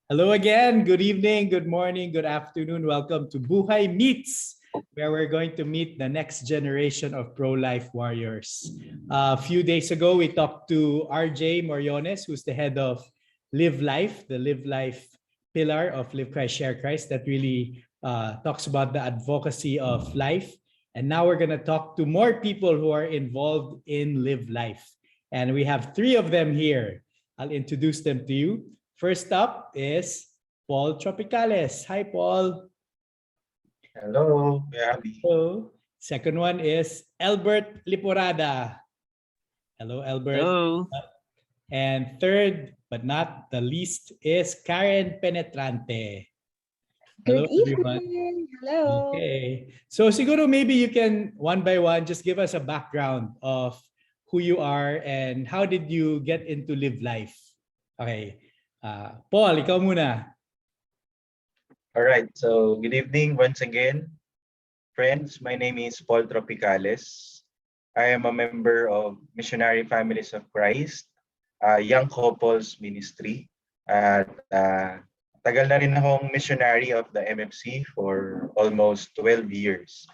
Hello again. Good evening, good morning, good afternoon. Welcome to Buhay Meets, where we're going to meet the next generation of pro-life warriors. A few days ago, we talked to RJ Moriones, who's the head of Live Life, the Live Life pillar of Live Christ, Share Christ, that really talks about the advocacy of life. And now we're going to talk to more people who are involved in Live Life. And we have three of them here. I'll introduce them to you. First up is Paul Tropicales. Hi, Paul. Hello, Abby. Hello. Second one is Elbert Liporada. Hello, Elbert. Hello. And third, but not the least, is Karen Penetrante. Hello, Good everyone. evening. Hello. Okay. So siguro maybe you can one by one just give us a background of who you are and how did you get into Live Life. Okay. Paul, ikaw muna. All right, so good evening once again. Friends, my name is Paul Tropicales. I am a member of Missionary Families of Christ, Young Couples Ministry. At tagal na rin akong missionary of the MFC for almost 12 years.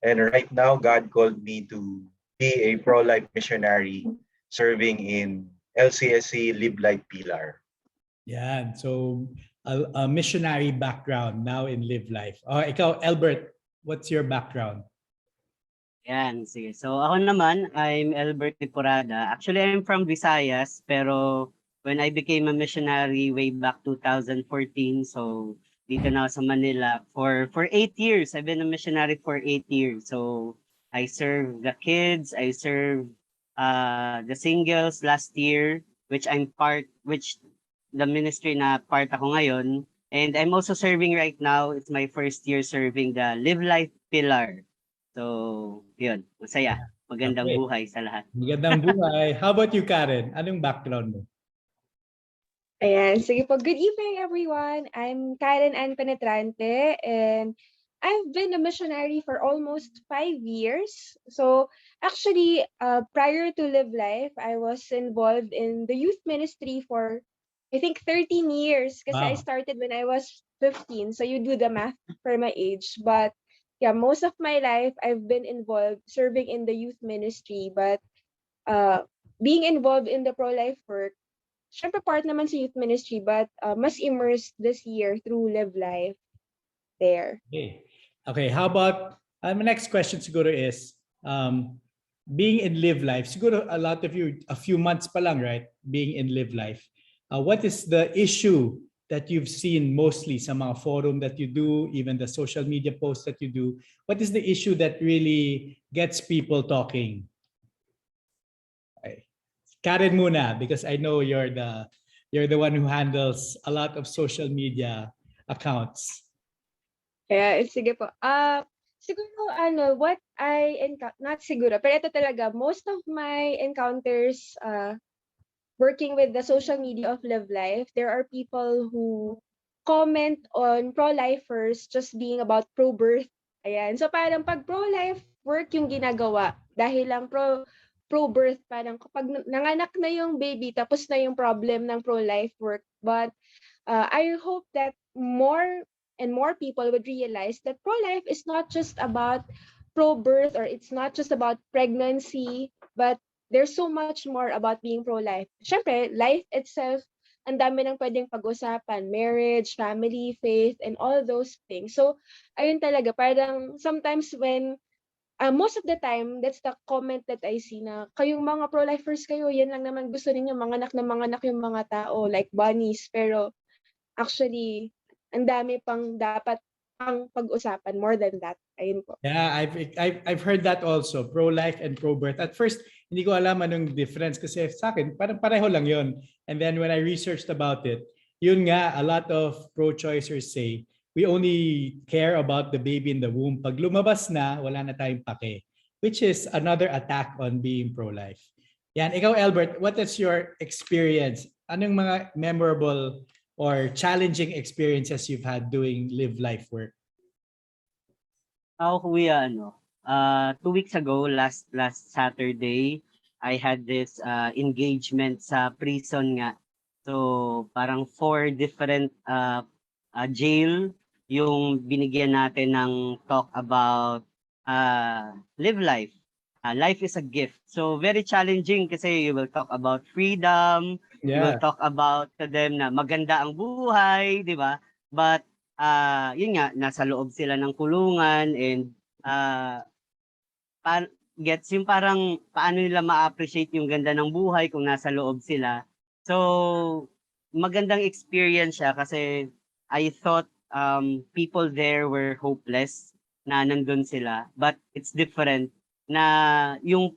And right now, God called me to be a pro-life missionary serving in LCSC Live Life Pillar. Yeah, so a missionary background now in Live Life. Ikaw, Elbert, what's your background? Yan, sige. So ako naman, I'm Elbert Liporada. Actually, I'm from Visayas, pero when I became a missionary way back 2014, so dito na ako sa Manila for 8 years. I've been a missionary for 8 years. So I serve the kids, I serve the singles last year, which the ministry na part ako ngayon. And I'm also serving right now. It's my first year serving the Live Life Pillar. So, yun. Masaya. Magandang Okay. buhay sa lahat. Magandang buhay. How about you, Karen? Anong background mo? Ayan, sige po. Good evening, everyone. I'm Karen Ann Penetrante, and I've been a missionary for almost 5 years. So, actually, prior to Live Life, I was involved in the youth ministry for, I think, 13 years kasi I Wow. started when I was 15. So, you do the math for my age. But, yeah, most of my life, I've been involved serving in the youth ministry. But, being involved in the pro-life work, syempre part naman sa youth ministry, but mas immersed this year through Live Life there. Okay, how about, my next question siguro is, being in Live Life, siguro a lot of you, a few months pa lang, right? Being in Live Life. What is the issue that you've seen mostly sa mga forum that you do, even the social media posts that you do? What is the issue that really gets people talking? Okay. Karen muna, because I know you're the one who handles a lot of social media accounts. Kaya sige po. Siguro what I not siguro, pero ito talaga, most of my encounters working with the social media of Live Life, there are people who comment on pro-lifers just being about pro-birth. Ayan. So parang pag pro-life work yung ginagawa, dahil lang pro-birth, parang kapag nanganak na yung baby, tapos na yung problem ng pro-life work. But I hope that more and more people would realize that pro-life is not just about pro-birth, or it's not just about pregnancy, but there's so much more about being pro-life. Syempre, life itself, ang dami nang pwedeng pag-usapan, marriage, family, faith, and all those things. So, ayun talaga, parang sometimes when most of the time, that's the comment that I see na kayong mga pro-lifers kayo, yan lang naman gusto ninyo, manganak yung mga tao, like bunnies. Pero actually, ang dami pang dapat pang pag-usapan, more than that. Ayun po. Yeah, I've heard that also, pro-life and pro-birth. At first, hindi ko alam anong difference kasi sa akin, parang pareho lang yon. And then when I researched about it, yun nga, a lot of pro-choicers say, we only care about the baby in the womb. Pag lumabas na, wala na tayong pake. Which is another attack on being pro-life. Yan, ikaw Albert, what is your experience? Anong mga memorable or challenging experiences you've had doing Live Life work? Ako kuya, 2 weeks ago, last Saturday, I had this engagement sa prison nga. So parang 4 different jail yung binigyan natin ng talk about live life. Life is a gift. So very challenging kasi you will talk about freedom, you will Yeah. talk about to them na maganda ang buhay, di ba? But yun nga, nasa loob sila ng kulungan and uh, gets yung parang paano nila ma-appreciate yung ganda ng buhay kung nasa loob sila. So, magandang experience siya kasi I thought people there were hopeless na nandun sila. But it's different na yung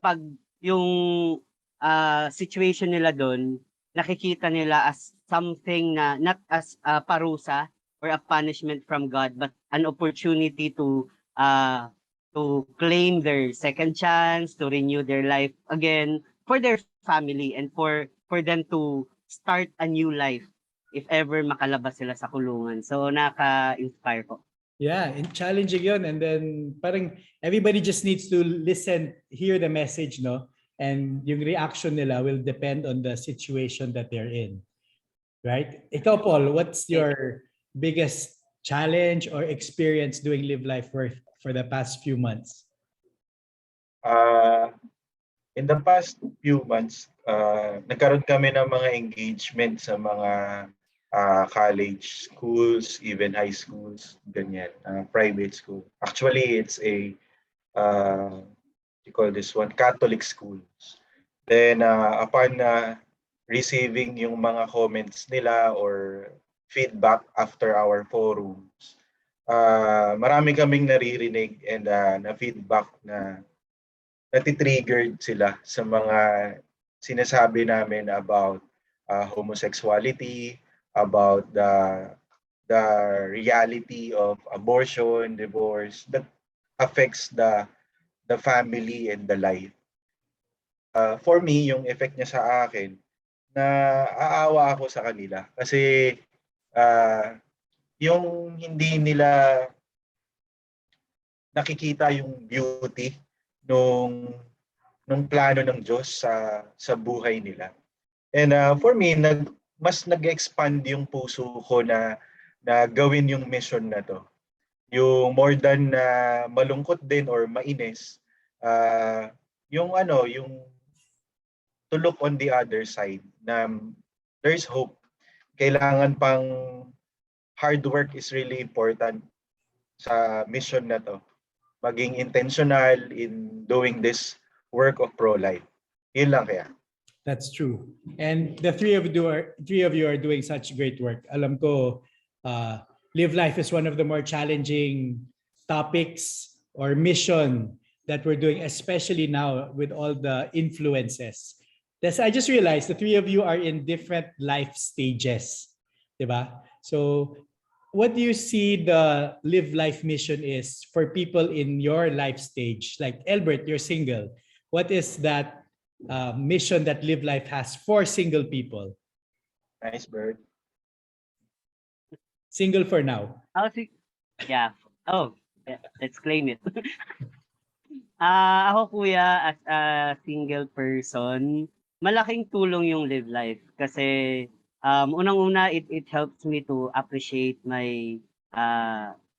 situation nila doon, nakikita nila as something na not as parusa or a punishment from God, but an opportunity to claim their second chance, to renew their life again for their family and for them to start a new life if ever makalabas sila sa kulungan. So naka-inspire ko. Yeah, and challenging yun. And then parang everybody just needs to listen, hear the message, no? And yung reaction nila will depend on the situation that they're in. Right? Ikaw, Paul, what's your biggest challenge or experience doing Live Life Worth for the past few months? In the past few months, nagkaroon kami ng mga engagement sa mga college schools, even high schools, ganyan, private school. Actually, it's a, you call this one, Catholic schools. Then, upon receiving yung mga comments nila or feedback after our forums, marami kaming naririnig and na feedback na natitriggered sila sa mga sinasabi namin about homosexuality, about the reality of abortion, divorce that affects the family and the life. For me, yung effect niya sa akin, na aawa ako sa kanila kasi yung hindi nila nakikita yung beauty nung plano ng Diyos sa buhay nila. And for me, mas nag-expand yung puso ko na gawin yung mission na to. Yung more than malungkot din or mainis, yung to look on the other side na there's hope. Kailangan pang hard work is really important sa mission na to. Maging intentional in doing this work of pro-life. Yun lang kaya. That's true. And the three of you are doing such great work. Alam ko, Live Life is one of the more challenging topics or mission that we're doing, especially now with all the influences. I just realized the three of you are in different life stages, diba? So what do you see the Live Life mission is for people in your life stage? Like Elbert, you're single. What is that mission that Live Life has for single people? Nice bird. Single for now. Yeah. Oh, let's claim it. Ako kuya, as a single person, malaking tulong yung Live Life kasi unang-una it helps me to appreciate my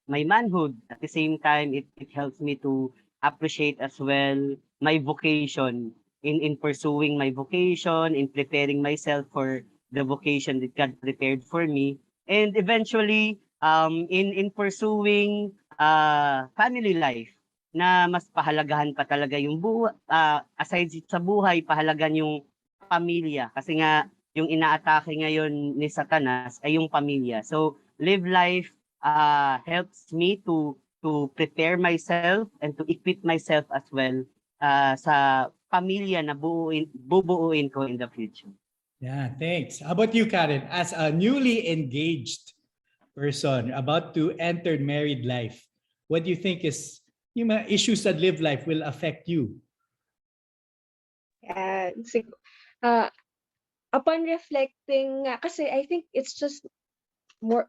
manhood. At the same time, it helps me to appreciate as well my vocation in pursuing my vocation, in preparing myself for the vocation that God prepared for me. And eventually, in pursuing family life, na mas pahalagahan pa talaga yung aside sa buhay, pahalagan yung pamilya. Kasi nga, yung inaatake ngayon ni Satanas ay yung pamilya. So, Live Life helps me to prepare myself and to equip myself as well sa pamilya na bubuuin ko in the future. Yeah, thanks. How about you, Karen? As a newly engaged person about to enter married life, what do you think is yung mga issues that Live Life will affect you? Upon reflecting, kasi I think it's just more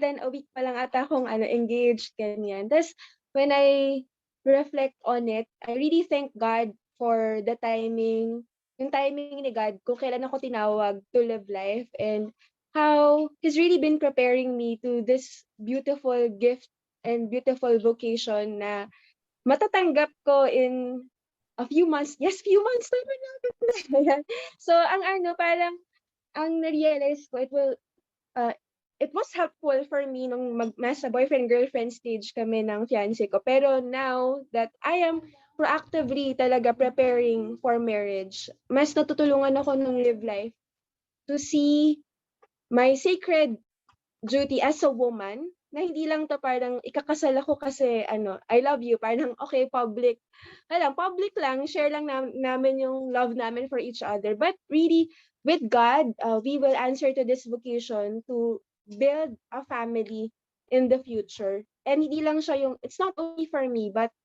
than a week pa lang ata akong engaged, ganyan. Tapos when I reflect on it, I really thank God for the timing yung timing ni God kung kailan ako tinawag to live life, and how He's really been preparing me to this beautiful gift and beautiful vocation na matatanggap ko in a few months. Yes, few months naman na. So, parang, ang na-realize ko, uh, it was helpful for me nung nasa boyfriend-girlfriend stage kami ng fiancé ko. Pero now that I am proactively talaga preparing for marriage, mas natutulungan ako nung live life to see my sacred duty as a woman, na hindi lang 'to parang ikakasal ako kasi I love you, parang okay, public lang, share lang namin yung love namin for each other. But really, with God, we will answer to this vocation to build a family in the future. And hindi lang siya it's not only for me, but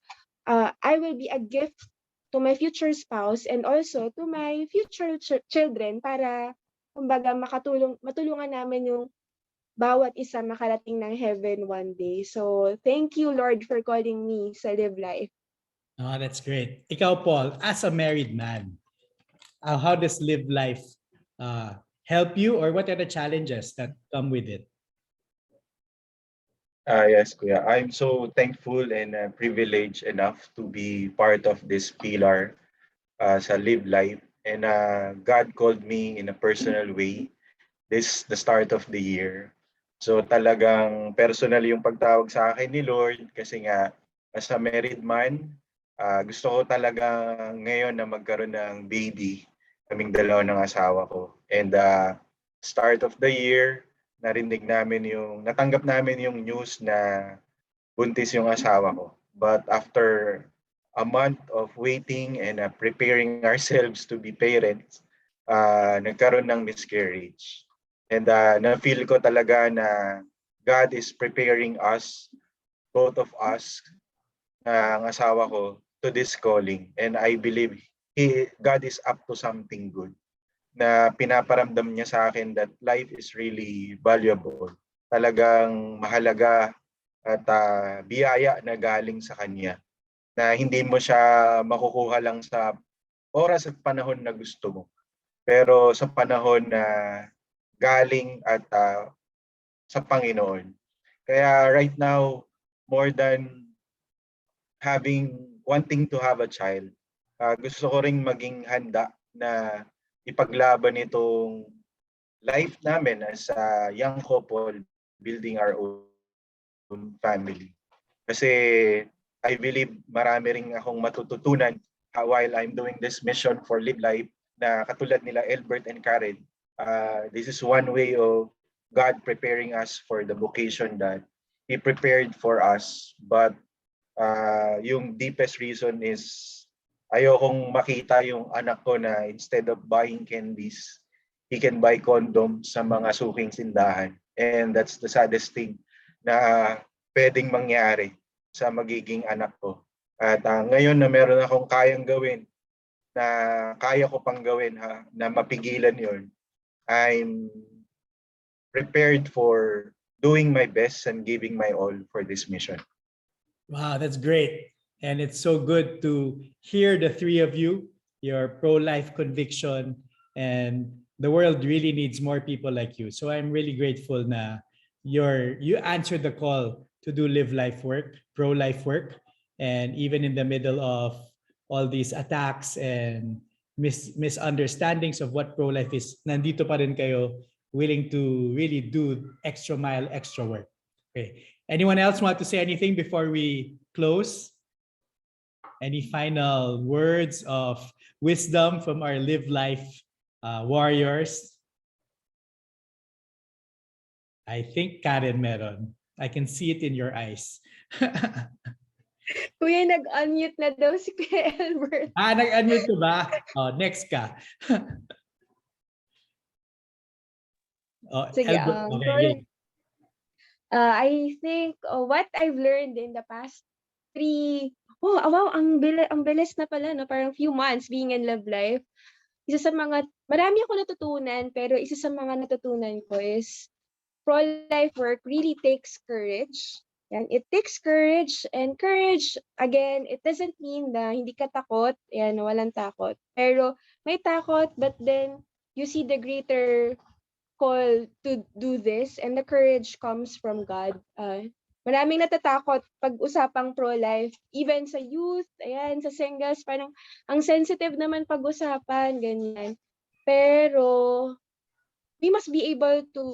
I will be a gift to my future spouse and also to my future children, para kumbaga matulungan namin yung bawat isa makarating ng heaven one day. So, thank you, Lord, for calling me sa Live Life. Oh, that's great. Ikaw, Paul, as a married man, how does live life help you, or what are the challenges that come with it? Yes, Kuya. I'm so thankful and privileged enough to be part of this pillar sa Live Life. And God called me in a personal way this the start of the year. So talagang personal yung pagtawag sa akin ni Lord kasi nga as a married man, gusto ko talaga ngayon na magkaroon ng baby, kaming dalawa ng asawa ko. And start of the year, natanggap namin yung news na buntis yung asawa ko. But after a month of waiting and preparing ourselves to be parents, nagkaroon ng miscarriage. And na-feel ko talaga na God is preparing us, both of us, ang asawa ko, to this calling. And I believe God is up to something good, na pinaparamdam niya sa akin that life is really valuable. Talagang mahalaga at biyaya na galing sa Kanya, na hindi mo siya makukuha lang sa oras at panahon na gusto mo, pero sa panahon na galing at sa Panginoon. Kaya right now, more than wanting to have a child, gusto ko ring maging handa na ipaglaban itong life namin as a young couple building our own family. Kasi I believe marami ring akong matututunan while I'm doing this mission for Live Life, na katulad nila Elbert and Karen. This is one way of God preparing us for the vocation that He prepared for us. But yung deepest reason is ayokong makita yung anak ko na instead of buying candies, he can buy condoms sa mga suking sindahan. And that's the saddest thing na pwedeng mangyari sa magiging anak ko. At ngayon na meron akong kayang gawin, na kaya ko pang gawin na mapigilan yon, I'm prepared for doing my best and giving my all for this mission. Wow, that's great. And it's so good to hear the three of you, your pro-life conviction, and the world really needs more people like you. So I'm really grateful na you answered the call to do live life work, pro-life work, and even in the middle of all these attacks and misunderstandings of what pro-life is, nandito pa rin kayo, willing to really do extra mile, extra work. Okay. Anyone else want to say anything before we close? Any final words of wisdom from our Live Life warriors? I think Karen meron. I can see it in your eyes. Kuya, nag-unmute na daw si Kuya Elbert. Nag-unmute ka ba? Oh, next ka. Sige, Elbert, okay. I think what I've learned in the past wow, ang bilis na pala, no? Parang few months being in Love Life. Marami ako natutunan, pero isa sa mga natutunan ko is pro-life work really takes courage. Yan, it takes courage, and courage, again, it doesn't mean na hindi ka takot, yan, walang takot. Pero may takot, but then you see the greater call to do this, and the courage comes from God. Maraming natatakot pag usapang pro-life, even sa youth, ayan, sa singles, parang ang sensitive naman pag-usapan, ganyan. Pero we must be able to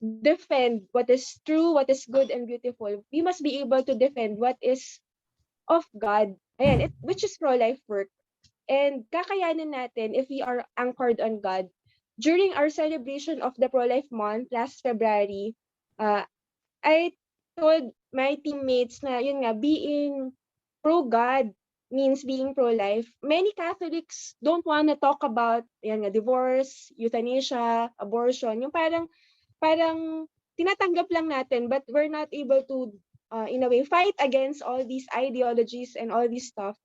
defend what is true, what is good and beautiful. We must be able to defend what is of God, ayan, which is pro-life work. And kakayanin natin if we are anchored on God. During our celebration of the Pro-Life Month last February, I told my teammates na yun nga, being pro-God means being pro-life. Many Catholics don't want to talk about yan nga, divorce, euthanasia, abortion. Yung parang tinatanggap lang natin, but we're not able to, in a way, fight against all these ideologies and all this stuff.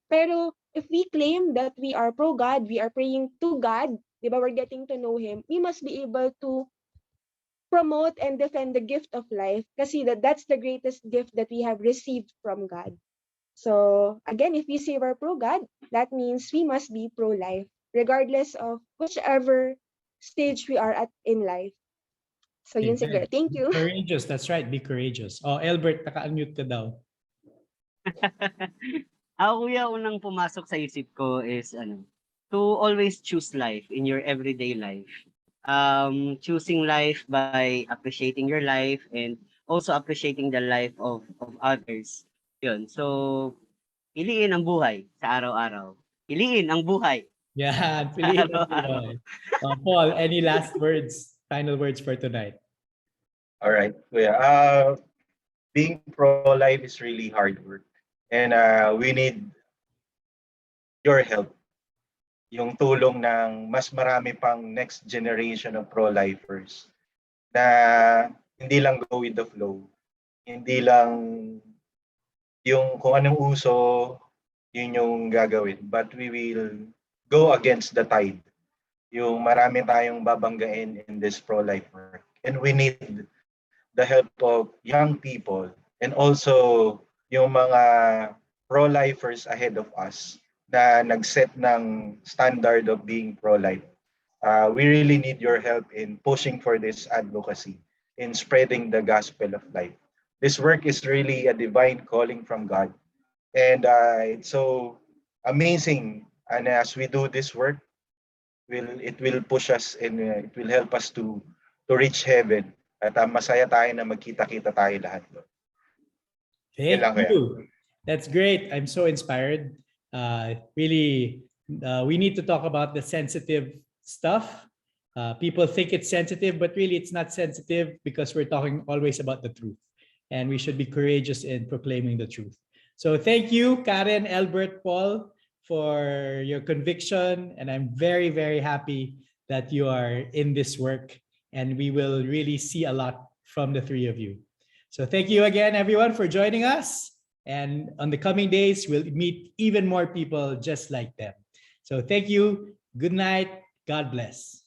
Pero if we claim that we are pro-God, we are praying to God, di ba, we're getting to know Him, we must be able to promote and defend the gift of life kasi that's the greatest gift that we have received from God. So again, if we say we're pro-God, that means we must be pro-life, regardless of whichever stage we are at in life. So yun siguro. Amen. Thank you. Courageous, that's right. Be courageous. Oh, Elbert, naka-unmute ka daw. Ako kuya, unang pumasok sa isip ko is to always choose life in your everyday life. Choosing life by appreciating your life and also appreciating the life of others. Yun. So, piliin ang buhay sa araw-araw. Piliin ang buhay. Yeah, sa piliin ang araw-araw. buhay. Paul, any last words, final words for tonight? All right. Being pro-life is really hard work. And we need your help. Yung tulong ng mas marami pang next generation of pro-lifers na hindi lang go with the flow. Hindi lang yung kung anong uso, yun yung gagawin. But we will go against the tide. Yung marami tayong babanggain in this pro-life work. And we need the help of young people and also yung mga pro-lifers ahead of us na nag-set ng standard of being pro-life. We really need your help in pushing for this advocacy, in spreading the gospel of life. This work is really a divine calling from God. And it's so amazing. And as we do this work, it will push us and it will help us to reach heaven. At masaya tayo na magkita-kita tayo lahat. Thank Yun lang, you. That's great. I'm so inspired. Really, we need to talk about the sensitive stuff. People think it's sensitive, but really it's not sensitive because we're talking always about the truth. And we should be courageous in proclaiming the truth. So thank you, Karen, Elbert, Paul, for your conviction. And I'm very, very happy that you are in this work. And we will really see a lot from the three of you. So thank you again, everyone, for joining us. And on the coming days, we'll meet even more people just like them. So thank you. Good night. God bless.